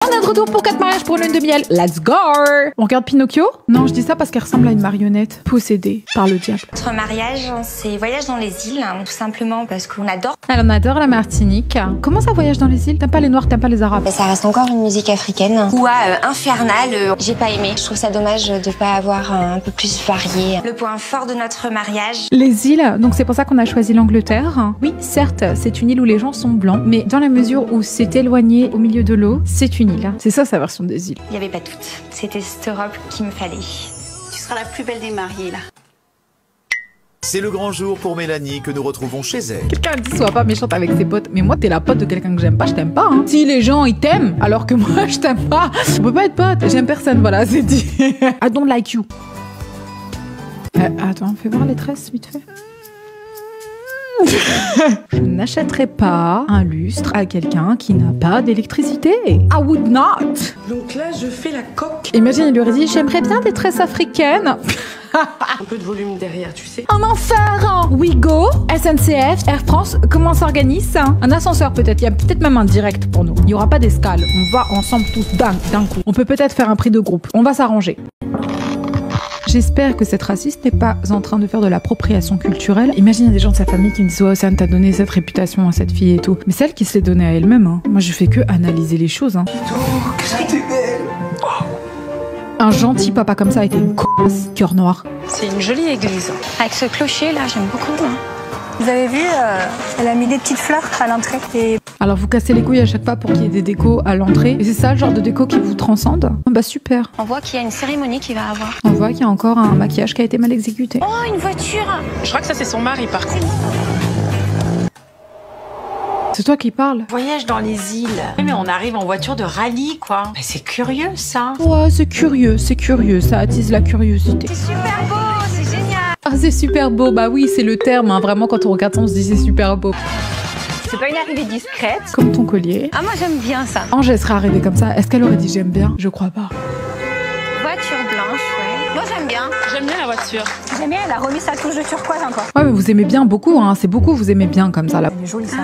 On est de retour pour 4 mariages pour lune de miel. Let's go! On regarde Pinocchio? Non, je dis ça parce qu'elle ressemble à une marionnette possédée par le diable. Notre mariage, c'est voyage dans les îles, tout simplement parce qu'on adore. Elle en adore la Martinique. Comment ça, voyage dans les îles? T'aimes pas les Noirs, t'aimes pas les Arabes? Mais ça reste encore une musique africaine. Ou infernale, j'ai pas aimé. Je trouve ça dommage de pas avoir un peu plus varié. Le point fort de notre mariage. Les îles, donc c'est pour ça qu'on a choisi l'Angleterre. Oui, certes, c'est une île où les gens sont blancs, mais dans la mesure où c'est éloigné au milieu de l'eau, c'est une île. C'est ça sa version des îles. Il y avait pas toutes. C'était cette robe qu'il me fallait. Tu seras la plus belle des mariées, là. C'est le grand jour pour Mélanie que nous retrouvons chez elle. Quelqu'un dit sois pas méchante avec ses potes, mais moi t'es la pote de quelqu'un que j'aime pas, je t'aime pas. Hein. Si les gens ils t'aiment, alors que moi je t'aime pas, on peut pas être pote. J'aime personne, voilà, c'est dit. I don't like you. Attends, fais voir les tresses vite fait. Je n'achèterai pas un lustre à quelqu'un qui n'a pas d'électricité. I would not. Donc là, je fais la coque. Imagine, il lui aurait dit j'aimerais bien des tresses africaines. Un peu de volume derrière, tu sais. Un enfer. Ouigo, SNCF, Air France, comment on s'organise? Un ascenseur peut-être, il y a peut-être même un direct pour nous. Il n'y aura pas d'escale, on va ensemble tous d'un coup. On peut peut-être faire un prix de groupe, on va s'arranger. J'espère que cette raciste n'est pas en train de faire de l'appropriation culturelle. Imagine, il y a des gens de sa famille qui me disent « Ouais, Océane, t'as donné cette réputation à cette fille et tout. » Mais c'est elle qui se l'est donnée à elle-même. Hein. Moi, je fais que analyser les choses. Hein. Un gentil papa comme ça a été une connasse, cœur noir. C'est une jolie église. Avec ce clocher là, j'aime beaucoup. Vous avez vu, elle a mis des petites fleurs à l'entrée. Et... Alors vous cassez les couilles à chaque fois pour qu'il y ait des décos à l'entrée. Et c'est ça le genre de déco qui vous transcende? Bah super. On voit qu'il y a une cérémonie qui va avoir. On voit qu'il y a encore un maquillage qui a été mal exécuté. Oh, une voiture! Je crois que ça, c'est son mari, par contre. C'est toi qui parles? Voyage dans les îles. Oui, mais on arrive en voiture de rallye, quoi. Mais c'est curieux, ça. Ouais, c'est curieux, ça attise la curiosité. C'est super beau, c'est génial! Ah, c'est super beau, bah oui, c'est le terme, hein. Vraiment, quand on regarde ça, on se dit c'est super beau. C'est pas une arrivée discrète. Comme ton collier. Ah, moi j'aime bien ça. Angèle serait arrivée comme ça, est-ce qu'elle aurait dit j'aime bien? Je crois pas. Voiture blanche, ouais. Moi j'aime bien. J'aime bien la voiture. J'aime bien, elle a remis sa touche de turquoise encore. Ouais, mais vous aimez bien beaucoup, hein, c'est beaucoup, vous aimez bien comme ça, là. Elle est jolie, ça.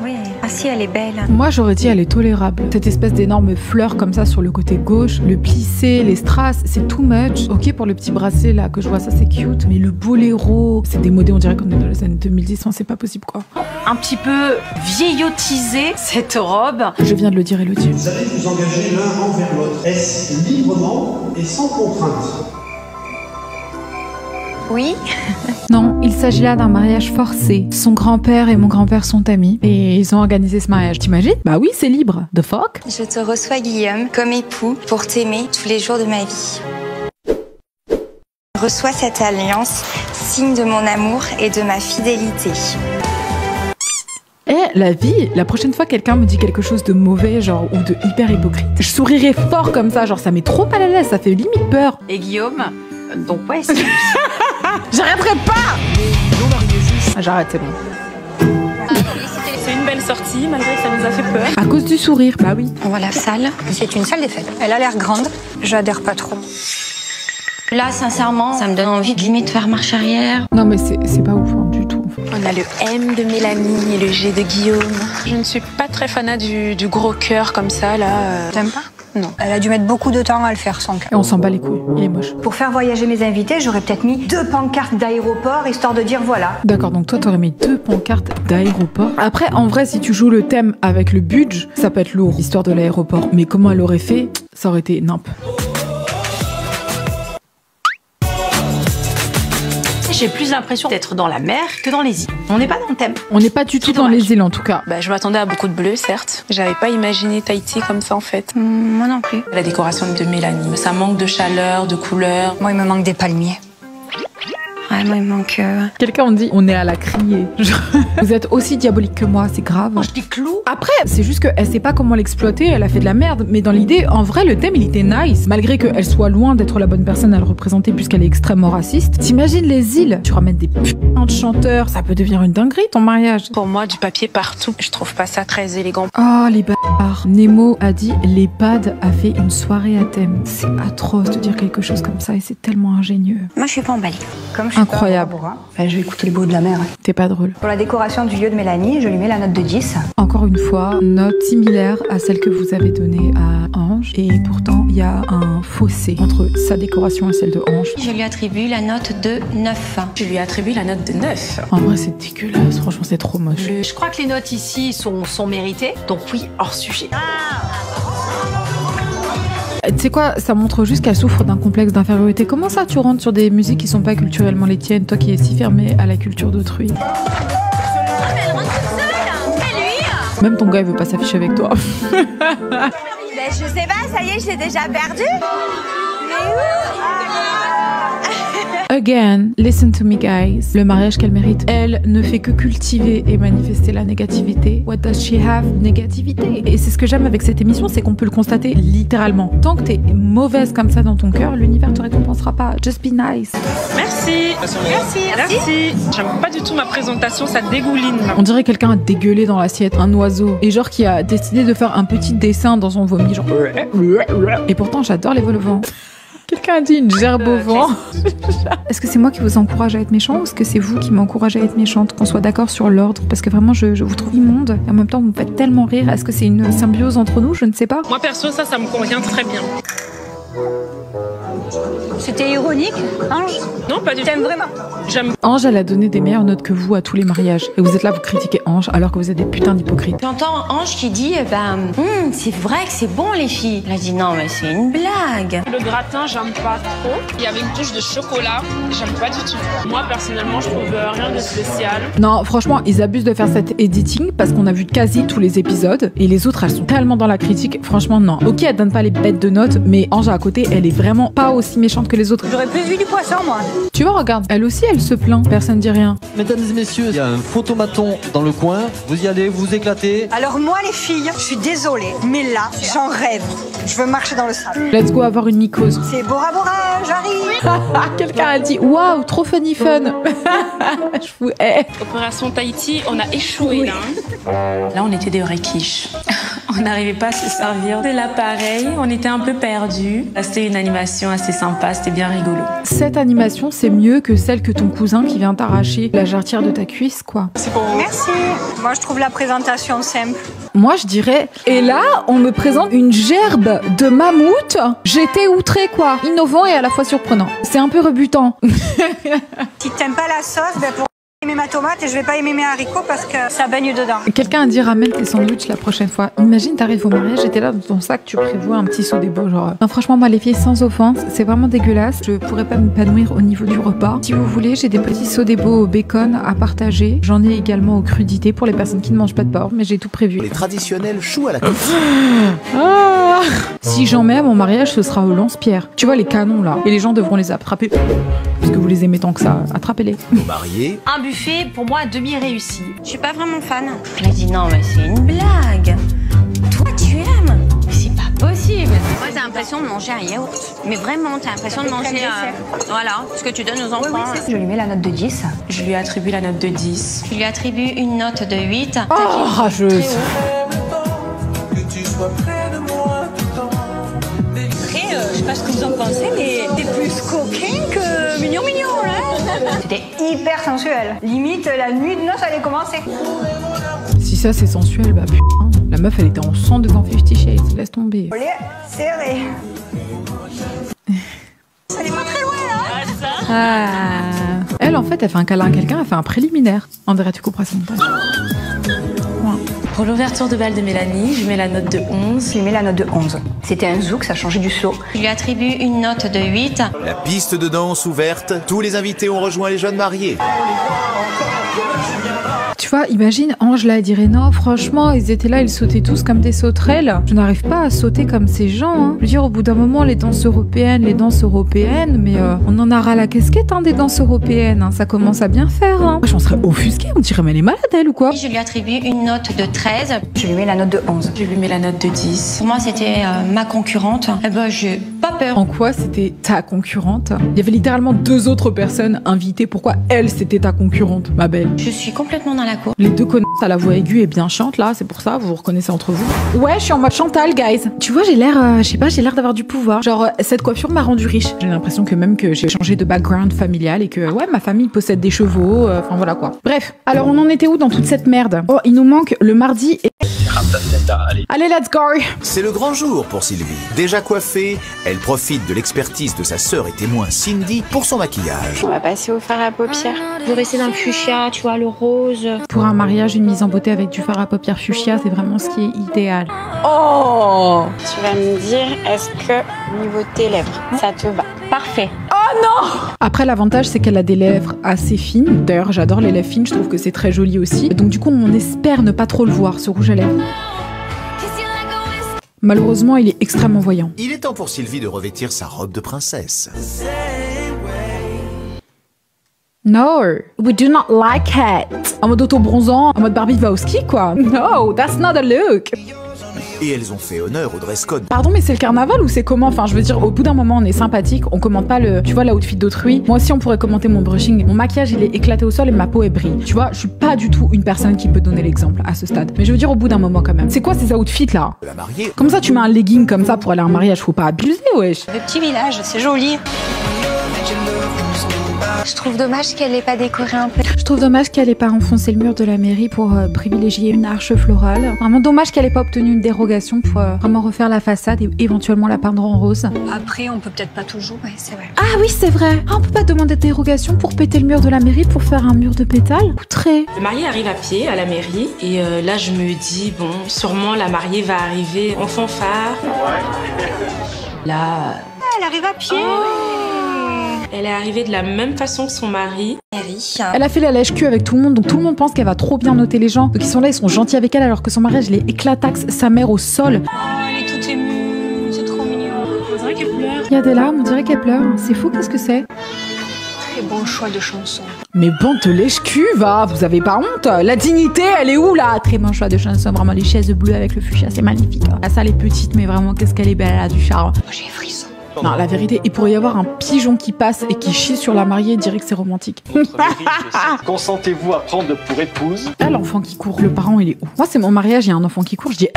Oui. Ah si, elle est belle. Moi, j'aurais dit elle est tolérable. Cette espèce d'énorme fleur comme ça sur le côté gauche, le plissé, les strass, c'est too much. Ok, pour le petit bracelet là que je vois, ça c'est cute. Mais le boléro, c'est démodé, on dirait qu'on est dans les années 2010, enfin, c'est pas possible quoi. Un petit peu vieillotisée, cette robe. Je viens de le dire, Elodie. Vous allez vous engager l'un envers l'autre. Est-ce librement et sans contrainte? Oui. Non, il s'agit là d'un mariage forcé. Son grand-père et mon grand-père sont amis et ils ont organisé ce mariage. T'imagines? Bah oui, c'est libre. The fuck? Je te reçois, Guillaume, comme époux pour t'aimer tous les jours de ma vie. Je reçois cette alliance, signe de mon amour et de ma fidélité. Eh, la vie, la prochaine fois quelqu'un me dit quelque chose de mauvais, genre, ou de hyper hypocrite, je sourirai fort comme ça, genre, ça met trop mal à l'aise, ça fait limite peur. Et Guillaume, donc ouais, c'est... J'arrêterai pas! Ah, j'arrête, c'est bon. C'est une belle sortie, malgré que ça nous a fait peur. À cause du sourire, bah oui. On voit la salle. C'est une salle des fêtes. Elle a l'air grande. J'adhère pas trop. Là, sincèrement, ça me donne envie de limite faire marche arrière. Non mais c'est pas ouf hein, du tout. On a le M de Mélanie et le G de Guillaume. Je ne suis pas très fanat du gros cœur comme ça, là. T'aimes pas? Non. Elle a dû mettre beaucoup de temps à le faire sans cœur. Et on s'en bat les couilles, il est moche. Pour faire voyager mes invités, j'aurais peut-être mis 2 pancartes d'aéroport, histoire de dire voilà. D'accord, donc toi t'aurais mis 2 pancartes d'aéroport. Après, en vrai, si tu joues le thème avec le budget, ça peut être lourd, l'histoire de l'aéroport. Mais comment elle aurait fait, ça aurait été nimp. J'ai plus l'impression d'être dans la mer que dans les îles. On n'est pas dans le thème. On n'est pas du tout dans les îles en tout cas. Bah, je m'attendais à beaucoup de bleu, certes. J'avais pas imaginé Tahiti comme ça en fait. Moi non plus. La décoration de Mélanie, ça manque de chaleur, de couleur. Moi, il me manque des palmiers. Ouais, moi il me manque... Quelqu'un on dit, on est à la crier. Vous êtes aussi diabolique que moi, c'est grave. Mange des clous. Après, c'est juste qu'elle sait pas comment l'exploiter, elle a fait de la merde. Mais dans l'idée, en vrai, le thème, il était nice. Malgré qu'elle soit loin d'être la bonne personne à le représenter puisqu'elle est extrêmement raciste. T'imagines les îles? Tu ramènes des putains de chanteurs, ça peut devenir une dinguerie, ton mariage. Pour moi, du papier partout. Je trouve pas ça très élégant. Oh, les bâtards. Nemo a dit, l'EHPAD a fait une soirée à thème. C'est atroce de dire quelque chose comme ça et c'est tellement ingénieux. Moi je suis pas emballée. Comme je suis Incroyable. pas Bora, je vais écouter le bruit de la mer. T'es pas drôle. Pour la décoration du lieu de Mélanie, je lui mets la note de 10. Encore une fois, note similaire à celle que vous avez donnée à Ange. Et pourtant, il y a un fossé entre sa décoration et celle de Ange. Je lui attribue la note de 9. Je lui attribue la note de 9. En vrai, c'est dégueulasse. Franchement, c'est trop moche. Je crois que les notes ici sont méritées. Donc oui, hors sujet. Tu sais quoi, ça montre juste qu'elle souffre d'un complexe d'infériorité. Comment ça, tu rentres sur des musiques qui sont pas culturellement les tiennes, toi qui es si fermé à la culture d'autrui? Même ton gars, il veut pas s'afficher avec toi. Ben, je sais pas, ça y est, je l'ai déjà perdu. Again, listen to me guys. Le mariage qu'elle mérite, elle ne fait que cultiver et manifester la négativité. What does she have? Négativité. Et c'est ce que j'aime avec cette émission, c'est qu'on peut le constater littéralement. Tant que t'es mauvaise comme ça dans ton cœur, l'univers te récompensera pas. Just be nice. Merci. Merci. J'aime pas du tout ma présentation, ça dégouline. On dirait quelqu'un a dégueulé dans l'assiette, un oiseau. Et genre qui a décidé de faire un petit dessin dans son vomi, genre... Et pourtant, j'adore les vols au vent. Quelqu'un a dit une gerbe au vent. Est-ce que c'est moi qui vous encourage à être méchant ou est-ce que c'est vous qui m'encouragez à être méchante? Qu'on soit d'accord sur l'ordre, parce que vraiment je vous trouve immonde et en même temps vous me faites tellement rire. Est-ce que c'est une symbiose entre nous? Je ne sais pas. Moi perso, ça me convient très bien. C'était ironique, Ange? Non, pas du tout. T'aimes vraiment? J'aime. Ange, elle a donné des meilleures notes que vous à tous les mariages. Et vous êtes là, vous critiquez Ange alors que vous êtes des putains d'hypocrites. J'entends Ange qui dit c'est vrai que c'est bon les filles. Elle a dit non mais c'est une blague. Le gratin, j'aime pas trop. Il y avait une touche de chocolat, j'aime pas du tout. Moi personnellement, je trouve rien de spécial. Non, franchement, ils abusent de faire cet editing parce qu'on a vu quasi tous les épisodes et les autres, elles sont tellement dans la critique. Franchement, non. Ok, elle donne pas les bêtes de notes, mais Ange à côté, elle est vraiment pas aussi méchante que les autres. J'aurais plus vu du poisson, moi. Tu vois, regarde, elle aussi, elle se plaint. Personne dit rien. Mesdames et messieurs, il y a un photomaton dans le coin. Vous y allez, vous éclatez. Alors moi, les filles, je suis désolée, mais là, j'en rêve. Je veux marcher dans le sable. Let's go avoir une mycose. C'est Bora Bora, j'arrive. Quelqu'un a dit waouh, trop funny fun. Je vous hais. Opération Tahiti, on a échoué là. Là, on était des vraies quiches. On n'arrivait pas à se servir de l'appareil, on était un peu perdus. C'était une animation assez sympa, c'était bien rigolo. Cette animation, c'est mieux que celle que ton cousin qui vient t'arracher la jarretière de ta cuisse, quoi. Merci. Moi, je trouve la présentation simple. Moi, je dirais, et là, on me présente une gerbe de mammouth. J'étais outrée, quoi. Innovant et à la fois surprenant. C'est un peu rebutant. Si t'aimes pas la sauce, ben pour aimer ma tomate et je vais pas aimer mes haricots parce que ça baigne dedans. Quelqu'un a dit ramène tes sandwichs la prochaine fois. Imagine, t'arrives au mariage et t'es là dans ton sac, tu prévois un petit saut des beaux, genre. Non, franchement, moi, les filles, sans offense, c'est vraiment dégueulasse. Je pourrais pas m'épanouir au niveau du repas. Si vous voulez, j'ai des petits sauts des beaux au bacon à partager. J'en ai également aux crudités pour les personnes qui ne mangent pas de porc, mais j'ai tout prévu. Les traditionnels choux à la coque. Ah, si j'en mets à mon mariage, ce sera au lance-pierre. Tu vois les canons là, et les gens devront les attraper. Parce que vous les aimez tant que ça, attrapez-les. Mariés. Un buffet, pour moi, demi-réussi. Je suis pas vraiment fan. Elle a dit non mais c'est une blague. Toi tu aimes? Mais c'est pas possible. Moi t'as l'impression de manger un yaourt. Mais vraiment t'as l'impression de manger voilà, ce que tu donnes aux enfants. Je lui mets la note de 10. Je lui attribue la note de 10. Je lui attribue une note de 8. Oh, rageuse. Après, je sais pas ce que vous en pensez, mais t'es plus coquin que mignon là. C'était hyper sensuel. Limite, la nuit de noces allait commencer. Si ça c'est sensuel, bah putain. La meuf elle était en sang devant 50 Shades, laisse tomber. Olé, serré. Ça n'est pas très loin là. Ah. Elle en fait elle fait un câlin à quelqu'un, elle fait un préliminaire. On dirait tu couperas son montage. Pour l'ouverture de bal de Mélanie, je mets la note de 11. Je lui mets la note de 11. C'était un zouk, ça changeait du slow. Je lui attribue une note de 8. La piste de danse ouverte. Tous les invités ont rejoint les jeunes mariés. Tu vois, imagine, Ange là, elle dirait non, franchement, ils étaient là, ils sautaient tous comme des sauterelles. Je n'arrive pas à sauter comme ces gens. Hein. Je veux dire, au bout d'un moment, les danses européennes, mais on en a ras la casquette hein, des danses européennes. Hein. Ça commence à bien faire. Hein. Moi, j'en serais offusquée, on dirait, mais elle est malade, elle ou quoi? Je lui attribue une note de 13. Je lui mets la note de 11. Je lui mets la note de 10. Pour moi, c'était ma concurrente. Eh ben, j'ai pas peur. En quoi c'était ta concurrente? Il y avait littéralement 2 autres personnes invitées. Pourquoi elle, c'était ta concurrente, ma belle? Je suis complètement dans la cour. Les deux connasses à la voix aiguë et bien chante là, c'est pour ça, vous vous reconnaissez entre vous. Ouais, je suis en mode Chantal, guys. Tu vois, j'ai l'air, je sais pas, j'ai l'air d'avoir du pouvoir. Genre, cette coiffure m'a rendue riche. J'ai l'impression que même que j'ai changé de background familial et que, ouais, ma famille possède des chevaux, enfin voilà quoi. Bref, alors on en était où dans toute cette merde? Oh, il nous manque le mardi et... Allez, let's go. C'est le grand jour pour Sylvie. Déjà coiffée, elle profite de l'expertise de sa sœur et témoin Cindy pour son maquillage. On va passer au fard à paupières. Vous restez dans le fuchsia, tu vois, le rose. Pour un mariage, une mise en beauté avec du fard à paupières fuchsia, c'est vraiment ce qui est idéal. Oh! Tu vas me dire, est-ce que niveau de tes lèvres, ça te va? Parfait. Oh non! Après, l'avantage, c'est qu'elle a des lèvres assez fines. D'ailleurs, j'adore les lèvres fines, je trouve que c'est très joli aussi. Donc du coup, on espère ne pas trop le voir, ce rouge à lèvres. Malheureusement, il est extrêmement voyant. Il est temps pour Sylvie de revêtir sa robe de princesse. No, we do not like it. En mode auto-bronzant, en mode Barbie va au ski, quoi. No, that's not a look. Et elles ont fait honneur au dress code. Pardon, mais c'est le carnaval ou c'est comment? Enfin, je veux dire, au bout d'un moment, on est sympathique, on commente pas le, tu vois, l'outfit d'autrui. Moi aussi, on pourrait commenter mon brushing. Mon maquillage, il est éclaté au sol et ma peau est brille. Tu vois, je suis pas du tout une personne qui peut donner l'exemple à ce stade. Mais je veux dire, au bout d'un moment, quand même. C'est quoi ces outfits là? La mariée. Comme ça, tu mets un legging comme ça pour aller à un mariage, faut pas abuser, wesh. Le petit village, c'est joli. Je trouve dommage qu'elle n'ait pas décoré un peu. Je trouve dommage qu'elle ait pas enfoncé le mur de la mairie pour privilégier une arche florale. Vraiment dommage qu'elle ait pas obtenu une dérogation pour vraiment refaire la façade et éventuellement la peindre en rose. Après, on peut peut-être pas toujours. Ouais, c'est vrai. Ah oui, c'est vrai. Ah, on peut pas demander de dérogation pour péter le mur de la mairie pour faire un mur de pétales? Outré. Le marié arrive à pied à la mairie et là je me dis bon, sûrement la mariée va arriver en fanfare. Là, Elle arrive à pied. elle est arrivée de la même façon que son mari. Elle a fait la lèche-cul avec tout le monde, donc tout le monde pense qu'elle va trop bien noter les gens. Donc ils sont là, ils sont gentils avec elle alors que son mariage, il est éclataxe, sa mère au sol. Oh, elle est toute émue. C'est trop mignon. On dirait qu'elle pleure. Il y a des larmes, on dirait qu'elle pleure. C'est fou, qu'est-ce que c'est? Très bon choix de chanson. Mais bande de lèche-cul, va, vous avez pas honte? La dignité, elle est où là? Très bon choix de chanson, vraiment les chaises bleues avec le fuchsia, c'est magnifique. La salle est petite, mais vraiment, qu'est-ce qu'elle est belle, elle a du charme. J'ai frisson. Non, la vérité, il pourrait y avoir un pigeon qui passe et qui chie sur la mariée et dirait que c'est romantique. Consentez-vous à prendre pour épouse Ah, l'enfant qui court, le parent, il est où? Moi, c'est mon mariage, il y a un enfant qui court, je dis hé,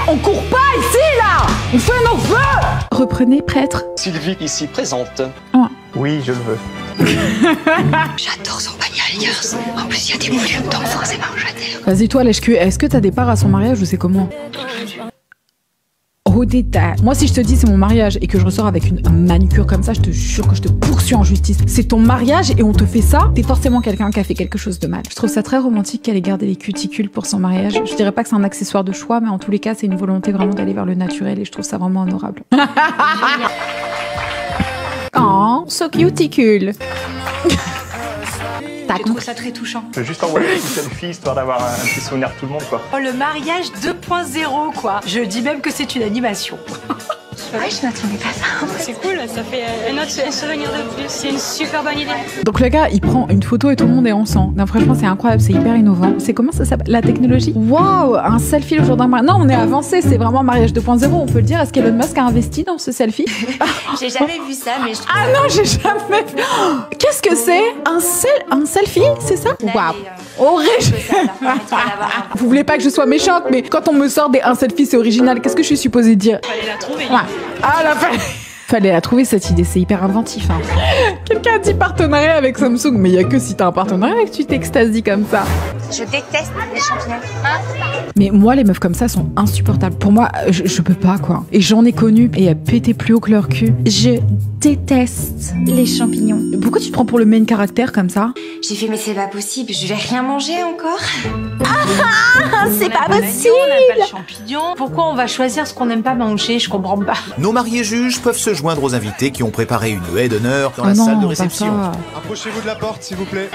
on court pas ici, là! On fait nos vœux! Reprenez, prêtre. Sylvie ici présente. Ouais. Oui, je le veux. J'adore son panier Alliance. En plus, il y a des volumes d'enfants, c'est marrant, j'adore. Vas-y, toi, lèche-cul, est-ce que t'as des parts à son mariage ou c'est comment? Au détail. Moi, si je te dis c'est mon mariage et que je ressors avec une manucure comme ça, je te jure que je te poursuis en justice. C'est ton mariage et on te fait ça, t'es forcément quelqu'un qui a fait quelque chose de mal. Je trouve ça très romantique qu'elle ait gardé les cuticules pour son mariage. Je dirais pas que c'est un accessoire de choix, mais en tous les cas, c'est une volonté vraiment d'aller vers le naturel et je trouve ça vraiment honorable. Oh, so cuticule. Je trouve ça très touchant. Je veux juste envoyer une selfie histoire d'avoir un petit souvenir de tout le monde, quoi. Oh, le mariage 2.0, quoi. Je dis même que c'est une animation. Ouais, je m'attendais pas à ça. C'est cool, ça fait un souvenir de plus. C'est une super bonne idée. Donc le gars, il prend une photo et tout le monde est ensemble. Non, franchement, c'est incroyable, c'est hyper innovant. C'est comment ça s'appelle? La technologie? Waouh, un selfie le jour d'un mariage. Non, on est avancé, c'est vraiment mariage 2.0, on peut le dire. Est-ce qu'Elon Musk a investi dans ce selfie? J'ai jamais vu ça, mais je trouve. Ah non, j'ai jamais vu. Qu'est-ce que c'est? Un selfie, c'est ça? Waouh. Horrible. Vous voulez pas que je sois méchante, mais quand on me sort un selfie, c'est original. Qu'est-ce que je suis supposée dire? Fallait la trouver. Ouais. Ah, fallait la trouver cette idée, c'est hyper inventif. Hein. Quelqu'un a dit partenariat avec Samsung, mais il y a que si t'as un partenariat que tu t'extasies comme ça. Je déteste les champignons. Mais moi, les meufs comme ça sont insupportables. Pour moi, je peux pas, quoi. Et j'en ai connu, et elles pétaient plus haut que leur cul. Je déteste les champignons. Pourquoi tu te prends pour le main caractère comme ça? J'ai fait, mais c'est pas possible, je vais rien manger encore. C'est pas possible. On n'aime pas le champignon. Pourquoi on va choisir ce qu'on n'aime pas manger? Je comprends pas. Nos mariés juges peuvent se joindre aux invités qui ont préparé une haie d'honneur dans la salle de réception. Approchez-vous de la porte, s'il vous plaît.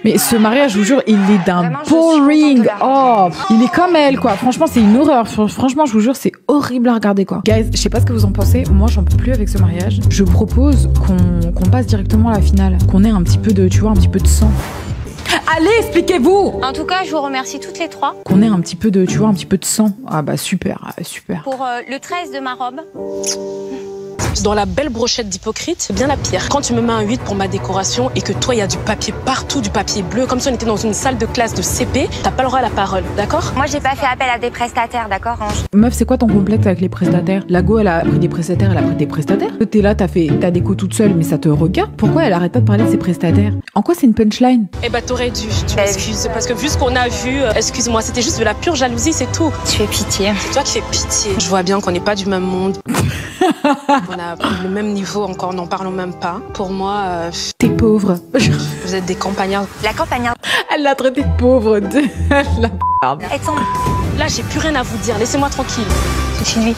Mais ce mariage, je vous jure, il est d'un boring. Oh, il est comme elle, quoi. Franchement, c'est une horreur. Franchement, je vous jure, c'est horrible à regarder, quoi. Guys, je sais pas ce que vous en pensez. Moi, j'en peux plus avec ce mariage. Je propose qu'on passe directement à la finale. Qu'on ait un petit peu de, tu vois, un petit peu de sang. Allez, expliquez-vous! En tout cas, je vous remercie toutes les trois. Qu'on ait un petit peu de, tu vois, un petit peu de sang. Ah bah super, super. Pour le 13 de ma robe. Dans la belle brochette d'hypocrite, c'est bien la pire. Quand tu me mets un 8 pour ma décoration et que toi, il y a du papier partout, du papier bleu, comme si on était dans une salle de classe de CP, t'as pas le droit à la parole, d'accord? Moi, j'ai pas fait appel à des prestataires, d'accord, Ange? Meuf, c'est quoi ton complexe avec les prestataires? La go, elle a pris des prestataires, elle a pris des prestataires. T'es là, t'as déco toute seule, mais ça te regarde. Pourquoi elle arrête pas de parler de ses prestataires? En quoi c'est une punchline? Eh bah, t'aurais dû, tu m'excuses, parce que vu ce qu'on a vu, excuse-moi, c'était juste de la pure jalousie, c'est tout. Tu fais pitié. C'est toi qui fais pitié. Je vois bien qu'on n'est pas du même monde. On a le même niveau, encore n'en parlons même pas. Pour moi, t'es pauvre. Vous êtes des campagnards. La campagnarde. Elle l'a traité de pauvre. La merde. Là, j'ai plus rien à vous dire. Laissez-moi tranquille. C'est Sylvie.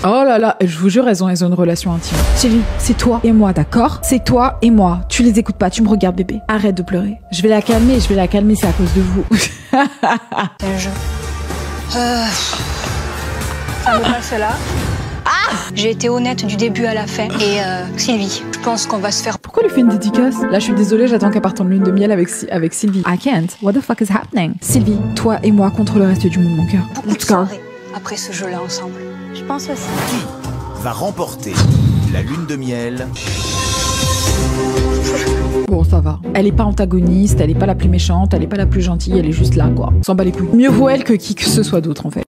Oh là là, je vous jure, elles ont une relation intime. Sylvie, c'est toi et moi, d'accord? C'est toi et moi. Tu les écoutes pas, tu me regardes, bébé. Arrête de pleurer. Je vais la calmer, c'est à cause de vous. C'est un jeu. Ça me passe là. J'ai été honnête du début à la fin. Et Sylvie, je pense qu'on va se faire... Pourquoi lui fait une dédicace? Là, je suis désolée, j'attends qu'elle parte en lune de miel avec Sylvie. I can't. What the fuck is happening? Sylvie, toi et moi contre le reste du monde, mon cœur. beaucoup de soirées après ce jeu-là ensemble. Je pense aussi. Qui va remporter la lune de miel? Bon, ça va. Elle est pas antagoniste, elle est pas la plus méchante, elle est pas la plus gentille, elle est juste là, quoi. S'en bat les couilles. Mieux vaut elle que qui que ce soit d'autre, en fait.